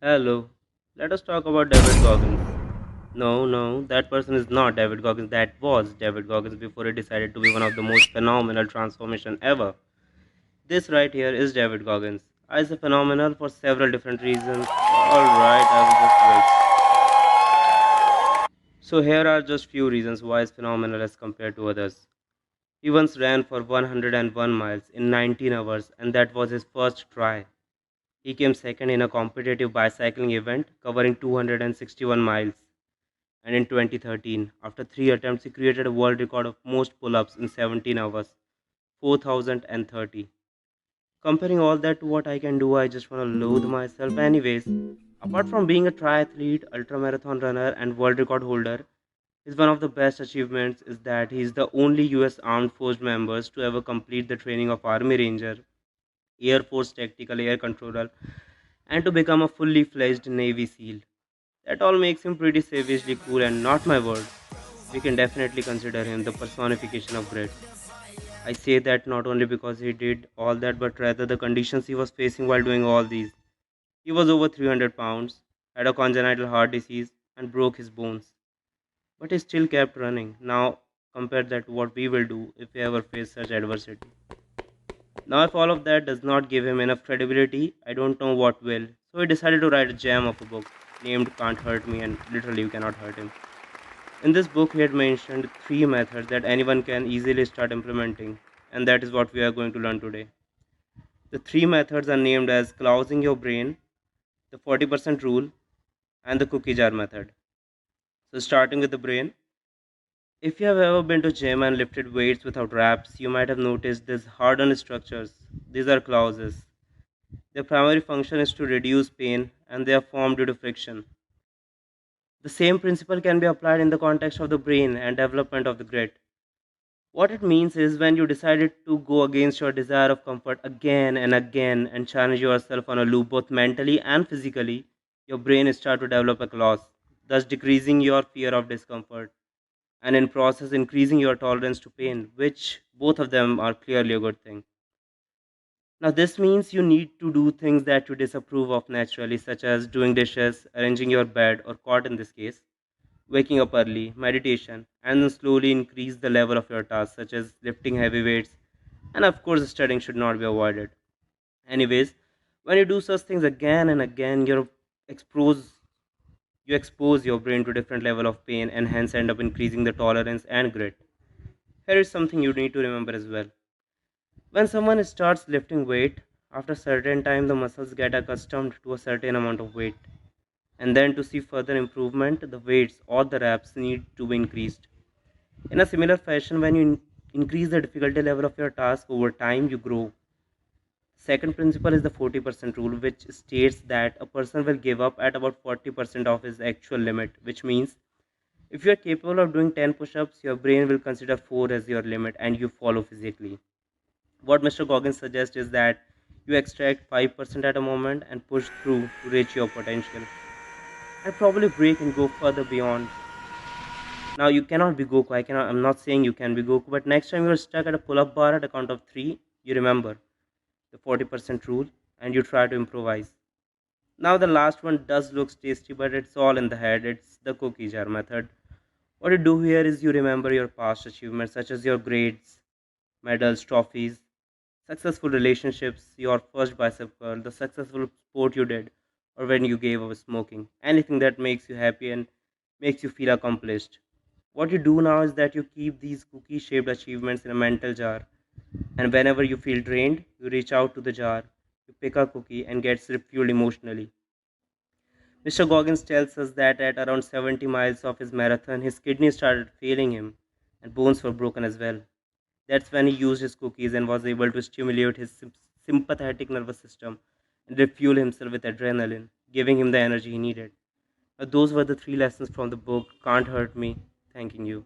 Hello. Let us talk about David Goggins. No, that person is not David Goggins. That was David Goggins before he decided to be one of the most phenomenal transformation ever. This right here is David Goggins. Is a phenomenal for several different reasons. Alright, I will just wait. So here are just few reasons why it's phenomenal as compared to others. He once ran for 101 miles in 19 hours and that was his first try. He came second in a competitive bicycling event covering 261 miles. And in 2013, after three attempts, he created a world record of most pull ups in 17 hours, 4,030. Comparing all that to what I can do, I just want to loathe myself. Anyways, apart from being a triathlete, ultramarathon runner, and world record holder, his one of the best achievements is that he is the only US Armed Force members to ever complete the training of Army Ranger, Air Force Tactical Air Controller, and to become a fully fledged Navy SEAL. That all makes him pretty savagely cool, and not my word. We can definitely consider him the personification of grit. I say that not only because he did all that, but rather the conditions he was facing while doing all these. He was over 300 pounds, had a congenital heart disease, and broke his bones. But he still kept running. Now, compare that to what we will do if we ever face such adversity. Now, if all of that does not give him enough credibility, I don't know what will. So he decided to write a gem of a book named Can't Hurt Me, and literally you cannot hurt him. In this book, he had mentioned three methods that anyone can easily start implementing, and that is what we are going to learn today. The three methods are named as closing your brain, the 40% rule, and the cookie jar method. So, starting with the brain, if you have ever been to gym and lifted weights without wraps, you might have noticed these hardened structures. These are clauses. Their primary function is to reduce pain, and they are formed due to friction. The same principle can be applied in the context of the brain and development of the grit. What it means is when you decided to go against your desire of comfort again and again and challenge yourself on a loop both mentally and physically, your brain starts to develop a clause, thus decreasing your fear of discomfort and in process increasing your tolerance to pain, which both of them are clearly a good thing. Now this means you need to do things that you disapprove of naturally, such as doing dishes, arranging your bed, or cot in this case, waking up early, meditation, and then slowly increase the level of your tasks, such as lifting heavy weights, and of course, studying should not be avoided. Anyways, when you do such things again and again, expose you expose your brain to different level of pain and hence end up increasing the tolerance and grit. Here is something you need to remember as well. When someone starts lifting weight, after a certain time the muscles get accustomed to a certain amount of weight. And then to see further improvement, the weights or the reps need to be increased. In a similar fashion, when you increase the difficulty level of your task over time, you grow. Second principle is the 40% rule, which states that a person will give up at about 40% of his actual limit, which means if you are capable of doing 10 push ups, your brain will consider 4 as your limit and you follow physically. What Mr. Goggins suggests is that you extract 5% at a moment and push through to reach your potential and probably break and go further beyond. Now you cannot be Goku. I'm not saying you can be Goku, but next time you're stuck at a pull-up bar at a count of three, you remember the 40% rule and you try to improvise. Now the last one does look tasty, but it's all in the head. It's the cookie jar method. What you do here is you remember your past achievements such as your grades, medals, trophies, successful relationships, your first bicep curl, the successful sport you did, or when you gave up smoking. Anything that makes you happy and makes you feel accomplished. What you do now is that you keep these cookie shaped achievements in a mental jar, and whenever you feel drained, you reach out to the jar, you pick a cookie, and get refueled emotionally. Mr. Goggins tells us that at around 70 miles of his marathon, his kidneys started failing him, and bones were broken as well. That's when he used his cookies and was able to stimulate his sympathetic nervous system and refuel himself with adrenaline, giving him the energy he needed. Those were the three lessons from the book Can't Hurt Me. Thanking you.